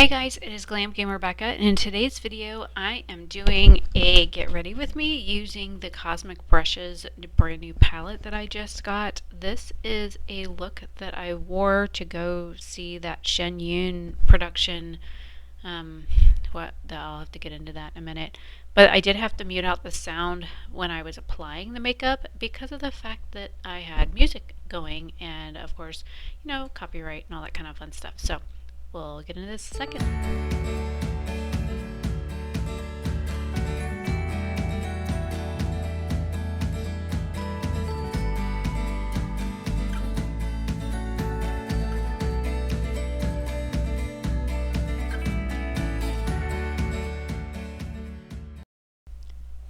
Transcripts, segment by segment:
Hey guys, it is Glam Gamer Becca, and in today's video I am doing a get ready with me using the Cosmic Brushes brand new palette that I just got. This is a look that I wore to go see that Shen Yun production. I'll have to get into that in a minute. But I did have to mute out the sound when I was applying the makeup because of the fact that I had music going and of course, copyright and all that kind of fun stuff. So we'll get into this in a second.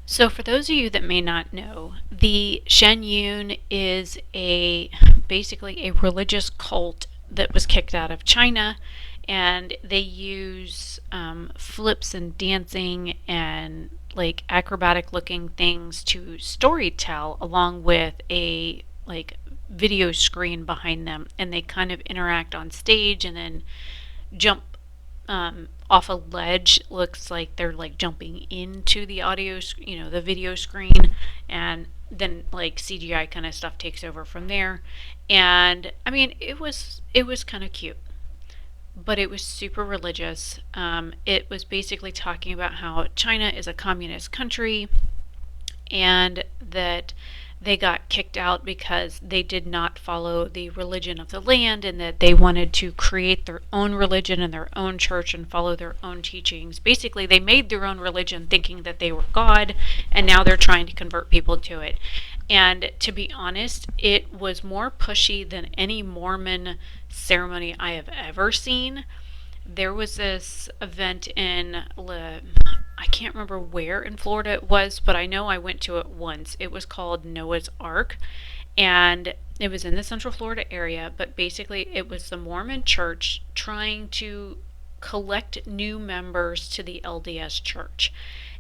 So for those of you that may not know, the Shen Yun is basically a religious cult that was kicked out of China, and they use flips and dancing and like acrobatic looking things to storytell along with a video screen behind them, and they kind of interact on stage and then jump off a ledge. Looks like they're like jumping into the the video screen, and then like CGI kind of stuff takes over from there. And I mean, it was kind of cute, but it was super religious. It was basically talking about how China is a communist country and that they got kicked out because they did not follow the religion of the land, and that they wanted to create their own religion and their own church and follow their own teachings. Basically, they made their own religion thinking that they were God, and now they're trying to convert people to it. And to be honest, it was more pushy than any Mormon ceremony I have ever seen. There was this event I can't remember where in Florida it was, but I know I went to it once. It was called Noah's Ark, and it was in the Central Florida area, but basically it was the Mormon church trying to collect new members to the LDS church.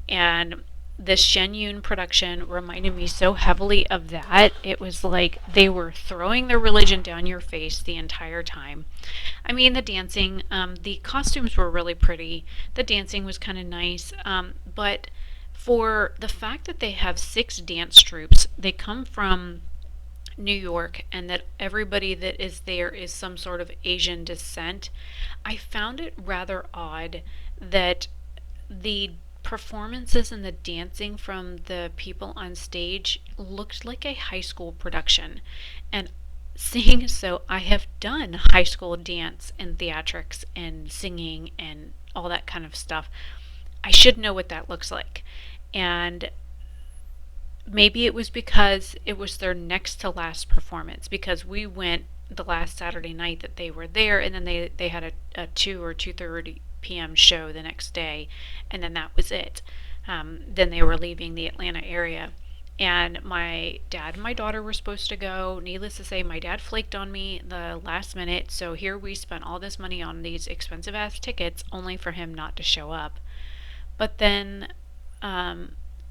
And this Shen Yun production reminded me so heavily of that. It was like they were throwing their religion down your face the entire time. I mean, the dancing, the costumes were really pretty. The dancing was kind of nice. But for the fact that they have 6 dance troupes, they come from New York, and that everybody that is there is some sort of Asian descent, I found it rather odd that the performances and the dancing from the people on stage looked like a high school production. And seeing as so, I have done high school dance and theatrics and singing and all that kind of stuff. I should know what that looks like. And maybe it was because it was their next to last performance, because we went the last Saturday night that they were there, and then they had a 2 or 2:30 p.m. show the next day, and then that was it. Then they were leaving the Atlanta area, and my dad and my daughter were supposed to go. Needless to say, my dad flaked on me the last minute, so here we spent all this money on these expensive ass tickets only for him not to show up. But then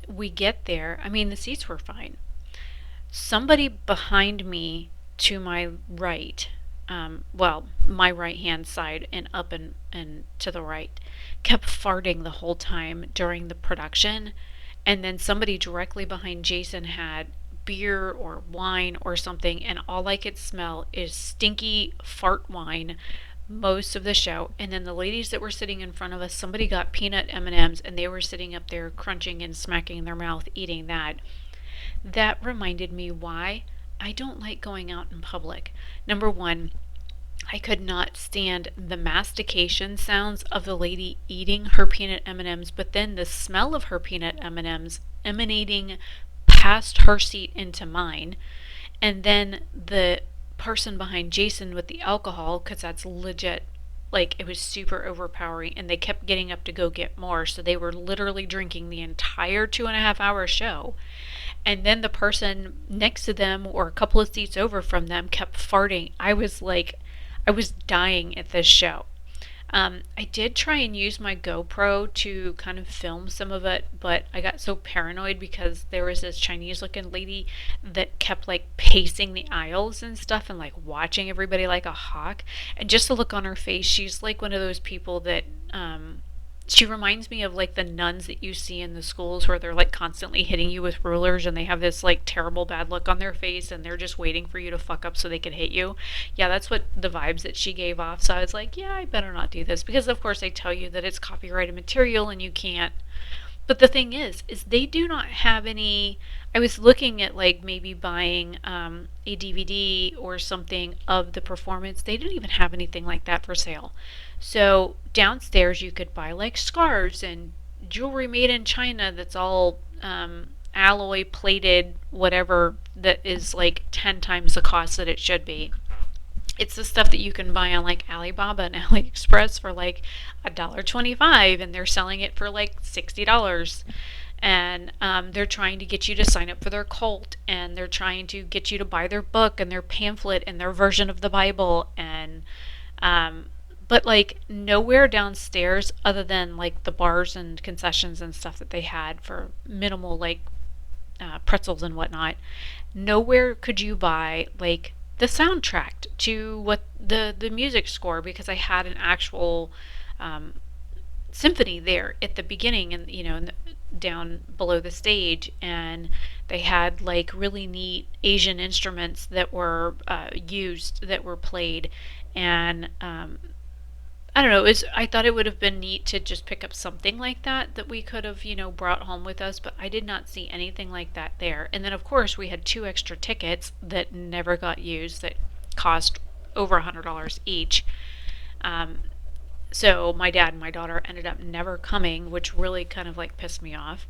we get there. I mean, the seats were fine. Somebody behind me to my right, my right hand side and up and to the right, kept farting the whole time during the production. And then somebody directly behind Jason had beer or wine or something, and all I could smell is stinky fart wine most of the show. And then the ladies that were sitting in front of us, somebody got peanut M&Ms, and they were sitting up there crunching and smacking their mouth eating that. That reminded me why I don't like going out in public. Number one, I could not stand the mastication sounds of the lady eating her peanut M&Ms, but then the smell of her peanut M&Ms emanating past her seat into mine, and then the person behind Jason with the alcohol, because that's legit, like, it was super overpowering, and they kept getting up to go get more, so they were literally drinking the entire 2.5-hour show. And then the person next to them or a couple of seats over from them kept farting. I was dying at this show. I did try and use my GoPro to kind of film some of it, but I got so paranoid because there was this Chinese looking lady that kept like pacing the aisles and stuff and like watching everybody like a hawk. And just the look on her face, she's like one of those people that she reminds me of like the nuns that you see in the schools where they're like constantly hitting you with rulers and they have this like terrible bad look on their face and they're just waiting for you to fuck up so they can hit you. Yeah, that's what the vibes that she gave off. So I was like, yeah, I better not do this because of course they tell you that it's copyrighted material and you can't. But the thing is they do not have any. I was looking at like maybe buying a DVD or something of the performance. They didn't even have anything like that for sale. So downstairs you could buy like scarves and jewelry made in China that's all alloy plated, whatever, that is like 10 times the cost that it should be. It's the stuff that you can buy on like Alibaba and AliExpress for like $1.25, and they're selling it for like $60. And they're trying to get you to sign up for their cult, and they're trying to get you to buy their book and their pamphlet and their version of the Bible. And but like nowhere downstairs other than like the bars and concessions and stuff that they had for minimal like pretzels and whatnot, nowhere could you buy like the soundtrack to what the music score, because I had an actual um, symphony there at the beginning, and down below the stage, and they had like really neat Asian instruments that were used, that were played. And I don't know. I thought it would have been neat to just pick up something like that we could have brought home with us, but I did not see anything like that there. And then of course we had two extra tickets that never got used that cost over $100 each. Um, so my dad and my daughter ended up never coming, which really kind of like pissed me off.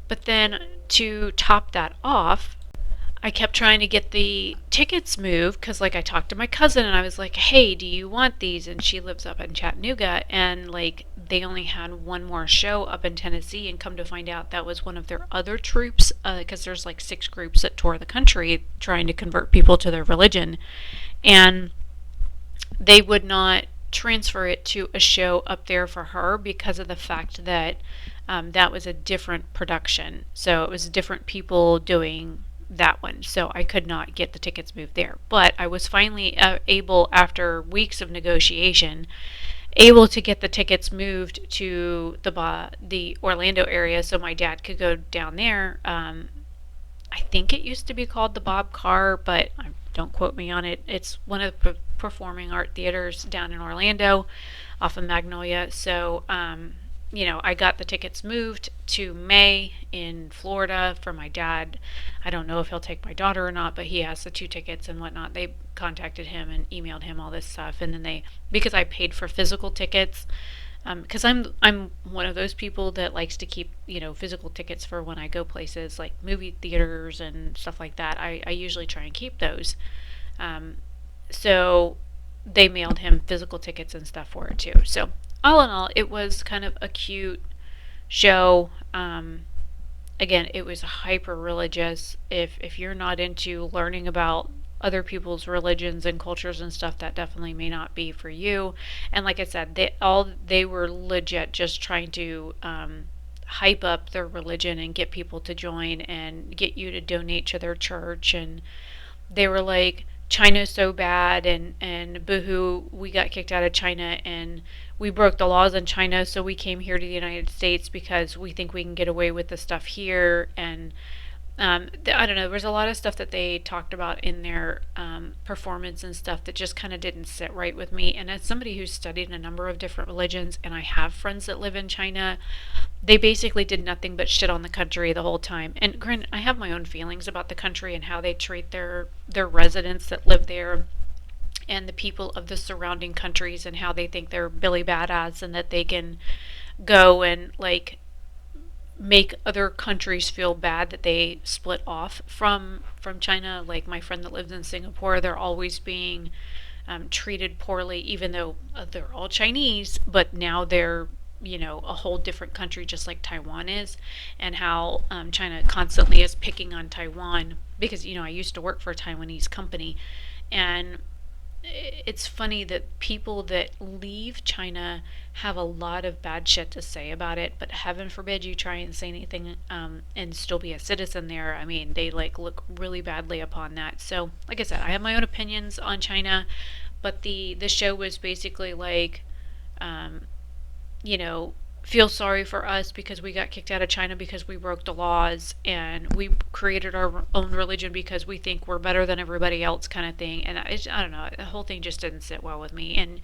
But then to top that off, I kept trying to get the tickets moved because, like, I talked to my cousin and I was like, hey, do you want these? And she lives up in Chattanooga, and, like, they only had one more show up in Tennessee, and come to find out that was one of their other troops, because there's, like, 6 groups that tour the country trying to convert people to their religion. And they would not transfer it to a show up there for her because of the fact that that was a different production. So it was different people doing that one. So I could not get the tickets moved there. But I was finally able, after weeks of negotiation, able to get the tickets moved to the Orlando area so my dad could go down there. I think it used to be called the Bob Carr, but don't quote me on it. It's one of the performing art theaters down in Orlando off of Magnolia. So, I got the tickets moved to May in Florida for my dad. I don't know if he'll take my daughter or not, but he has the 2 tickets and whatnot. They contacted him and emailed him all this stuff, and then because I paid for physical tickets, because I'm one of those people that likes to keep physical tickets for when I go places like movie theaters and stuff like that. I usually try and keep those. So they mailed him physical tickets and stuff for it too. So all in all, it was kind of a cute show. Again, it was hyper religious. If you're not into learning about other people's religions and cultures and stuff, that definitely may not be for you. And like I said, they were legit just trying to hype up their religion and get people to join and get you to donate to their church. And they were like, China's so bad, and boohoo, we got kicked out of China, and we broke the laws in China, so we came here to the United States because we think we can get away with the stuff here. And I don't know, there was a lot of stuff that they talked about in their performance and stuff that just kind of didn't sit right with me. And as somebody who's studied a number of different religions, and I have friends that live in China, they basically did nothing but shit on the country the whole time. And granted, I have my own feelings about the country and how they treat their residents that live there and the people of the surrounding countries, and how they think they're Billy Badass and that they can go and like make other countries feel bad that they split off from China. Like my friend that lives in Singapore, they're always being treated poorly, even though they're all Chinese, but now they're a whole different country, just like Taiwan is. And how China constantly is picking on Taiwan because I used to work for a Taiwanese company, and it's funny that people that leave China have a lot of bad shit to say about it, but heaven forbid you try and say anything and still be a citizen there. I mean, they like look really badly upon that. So, like I said, I have my own opinions on China, but the show was basically like, um, you know, feel sorry for us because we got kicked out of China because we broke the laws and we created our own religion because we think we're better than everybody else, kind of thing. And I don't know, the whole thing just didn't sit well with me. And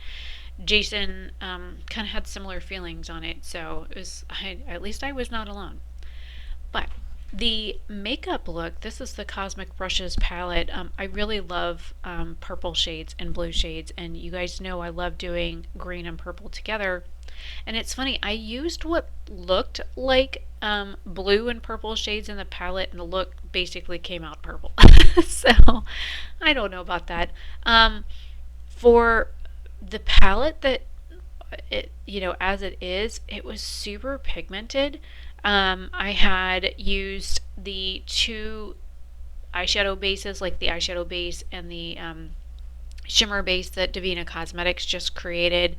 Jason kind of had similar feelings on it, so it was at least I was not alone. But the makeup look, this is the Cosmic Brushes palette. I really love purple shades and blue shades, and you guys know I love doing green and purple together. And it's funny, I used what looked like blue and purple shades in the palette, and the look basically came out purple. So I don't know about that. For the palette that it, as it is, it was super pigmented. I had used the two eyeshadow bases, like the eyeshadow base and the shimmer base that Davina Cosmetics just created.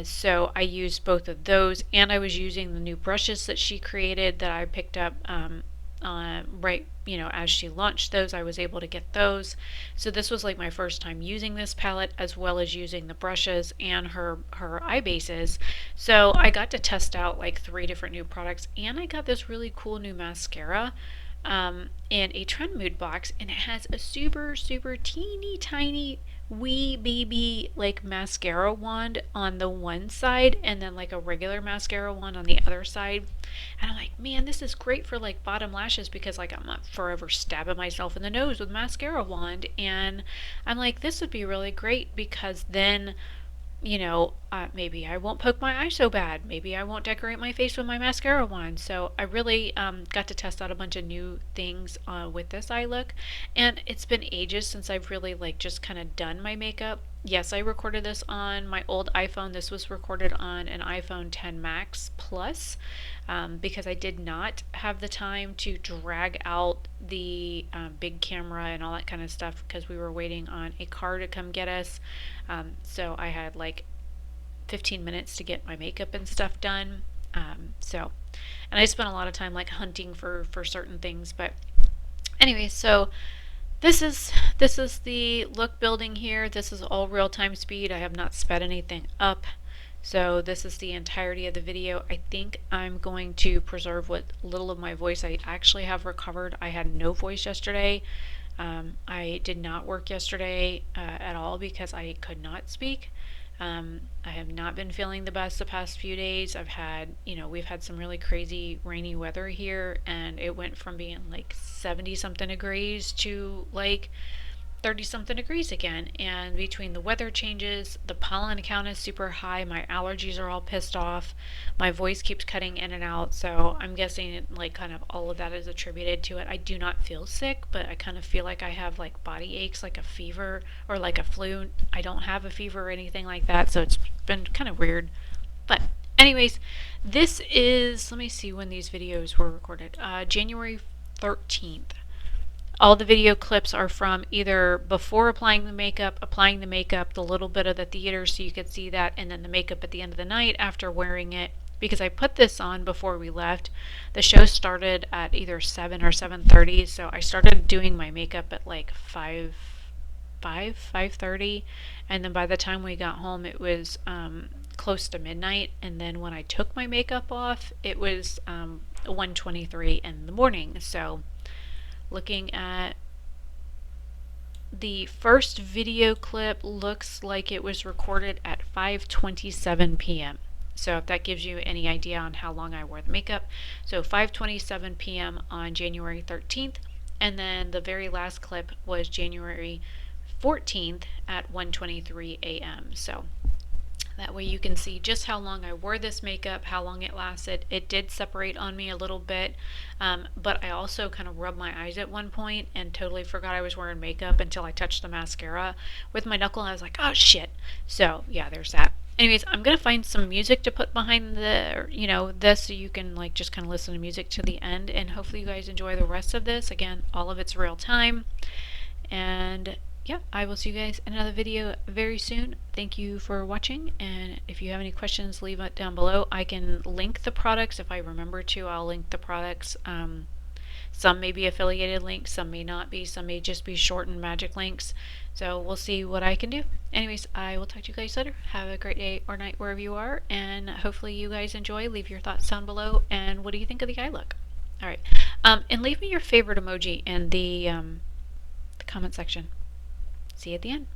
So I used both of those, and I was using the new brushes that she created that I picked up right, as she launched those. I was able to get those. So this was like my first time using this palette, as well as using the brushes and her eye bases. So I got to test out like 3 different new products, and I got this really cool new mascara in a Trend Mood box, and it has a super super teeny tiny wee baby like mascara wand on the one side, and then like a regular mascara wand on the other side. And I'm like, man, this is great for like bottom lashes, because like I'm not forever stabbing myself in the nose with mascara wand. And I'm like, this would be really great, because then maybe I won't poke my eye so bad. Maybe I won't decorate my face with my mascara wand. So I really got to test out a bunch of new things with this eye look. And it's been ages since I've really like just kind of done my makeup. Yes, I recorded this on my old iPhone. This was recorded on an iPhone 10 Max Plus, because I did not have the time to drag out the big camera and all that kind of stuff, because we were waiting on a car to come get us. So I had like 15 minutes to get my makeup and stuff done. And I spent a lot of time like hunting for certain things. But anyway, so this is the look building here. This is all real-time speed. I have not sped anything up. So this is the entirety of the video. I think I'm going to preserve what little of my voice I actually have recovered. I had no voice yesterday. I did not work yesterday at all because I could not speak. I have not been feeling the best the past few days. We've had some really crazy rainy weather here, and it went from being like 70 something degrees to like 30 something degrees again. And between the weather changes, the pollen count is super high, my allergies are all pissed off, my voice keeps cutting in and out. So I'm guessing like kind of all of that is attributed to it. I do not feel sick, but I kind of feel like I have like body aches, like a fever or like a flu. I don't have a fever or anything like that, so it's been kind of weird. But anyways, this is, let me see when these videos were recorded. January 13th. All the video clips are from either before applying the makeup, the little bit of the theater so you could see that, and then the makeup at the end of the night after wearing it. Because I put this on before we left. The show started at either 7 or 7:30, so I started doing my makeup at like 5:30, and then by the time we got home it was close to midnight. And then when I took my makeup off, it was 1:23 in the morning. So looking at the first video clip, looks like it was recorded at 5:27 p.m. So if that gives you any idea on how long I wore the makeup. So 5:27 p.m. on January 13th, and then the very last clip was January 14th at 1:23 a.m. So that way you can see just how long I wore this makeup, how long it lasted. It did separate on me a little bit, but I also kind of rubbed my eyes at one point and totally forgot I was wearing makeup until I touched the mascara with my knuckle, and I was like, oh shit. So yeah, there's that. Anyways, I'm gonna find some music to put behind the, this, so you can like just kind of listen to music to the end, and hopefully you guys enjoy the rest of this. Again, all of it's real time. And yeah, I will see you guys in another video very soon. Thank you for watching, and if you have any questions, leave it down below. I can link the products if I remember to. I'll link the products. Some may be affiliated links, some may not be, some may just be shortened magic links. So we'll see what I can do. Anyways, I will talk to you guys later. Have a great day or night wherever you are, and hopefully you guys enjoy. Leave your thoughts down below, and what do you think of the eye look? Alright, and leave me your favorite emoji in the comment section. See you at the end.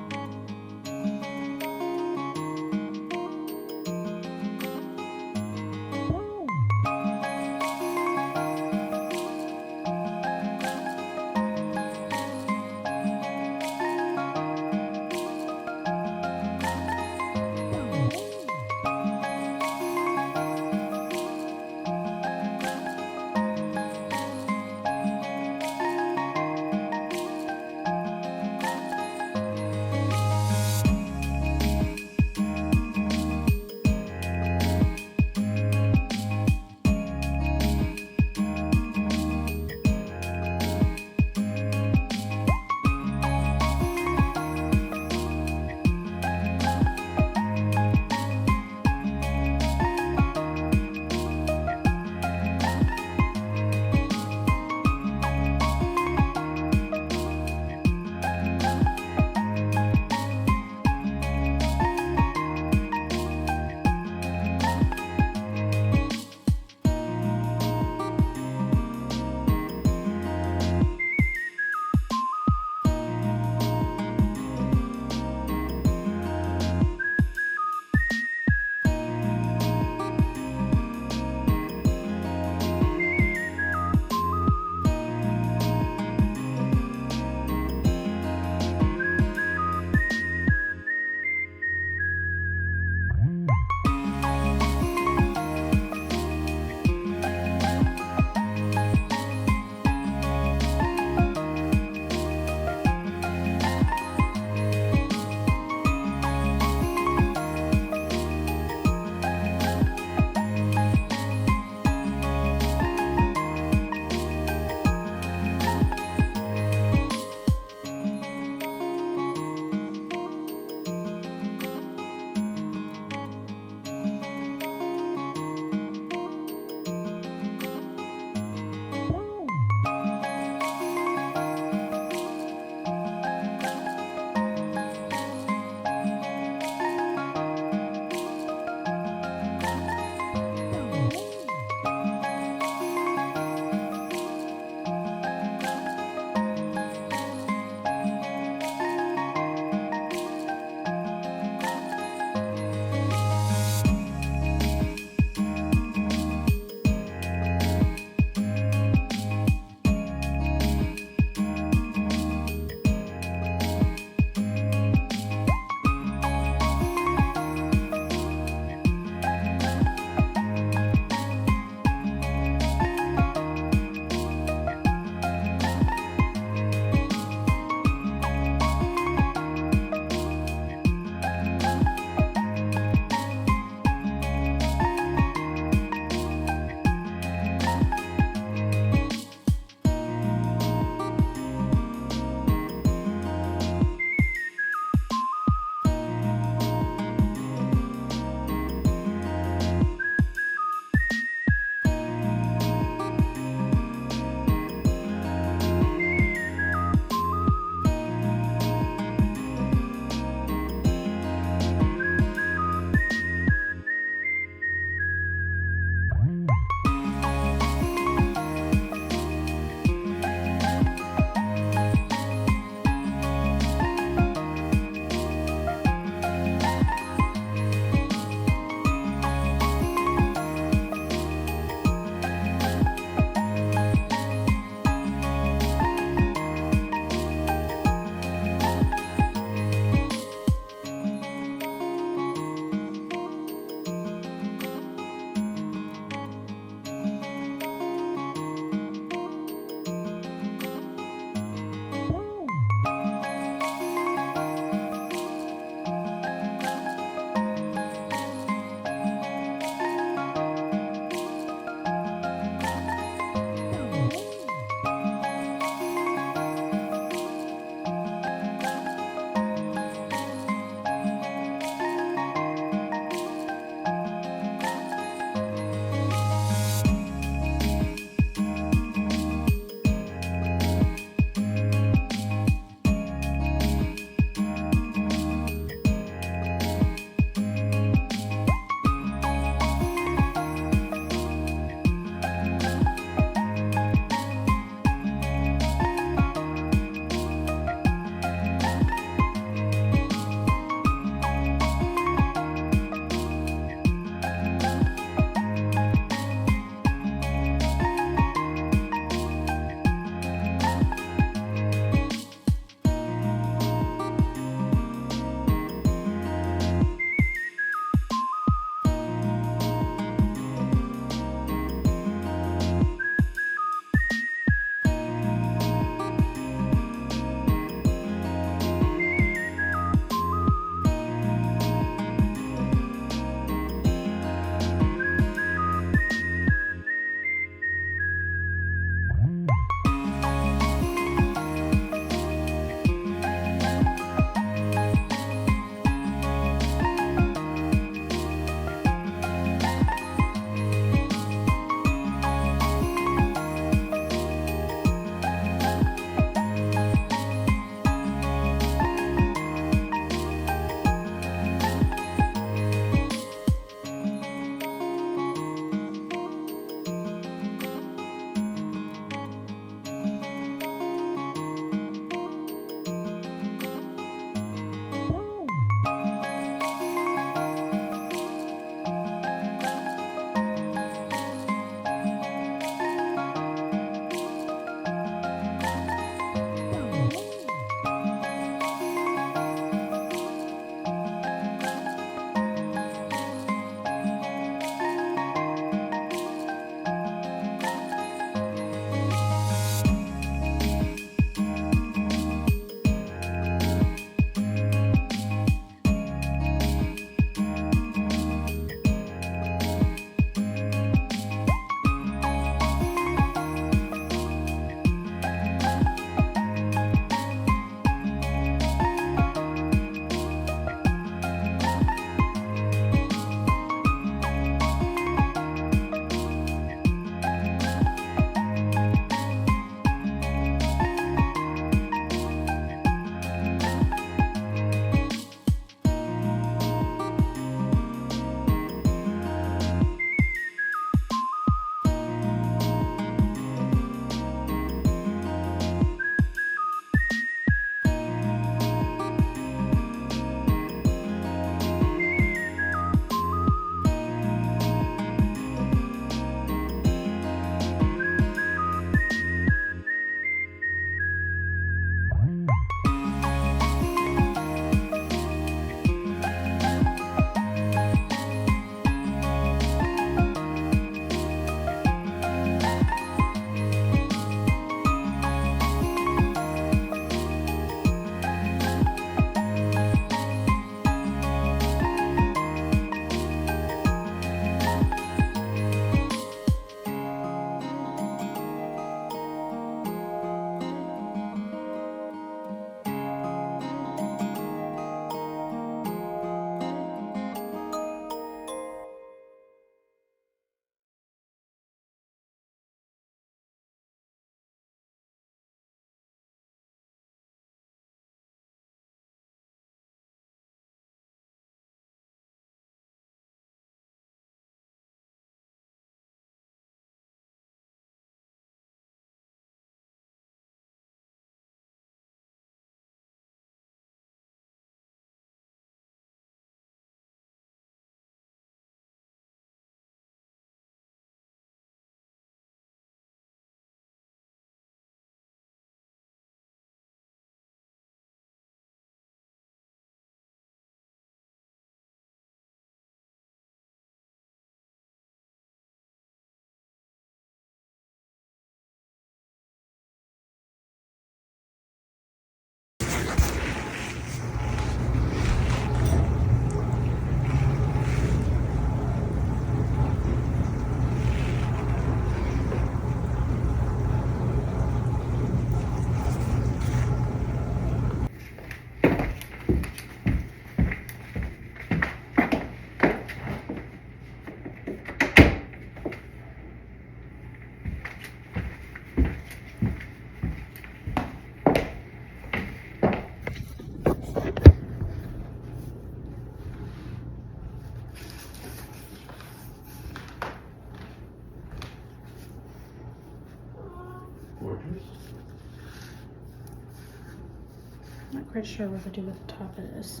Not quite sure what to do with the top of this.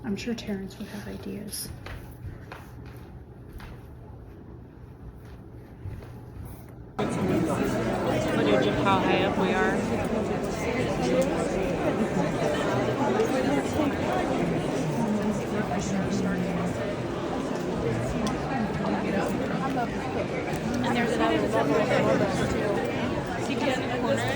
I'm sure Terrence would have ideas. Footage of how high up we are. And there's another level of too. See in the corner?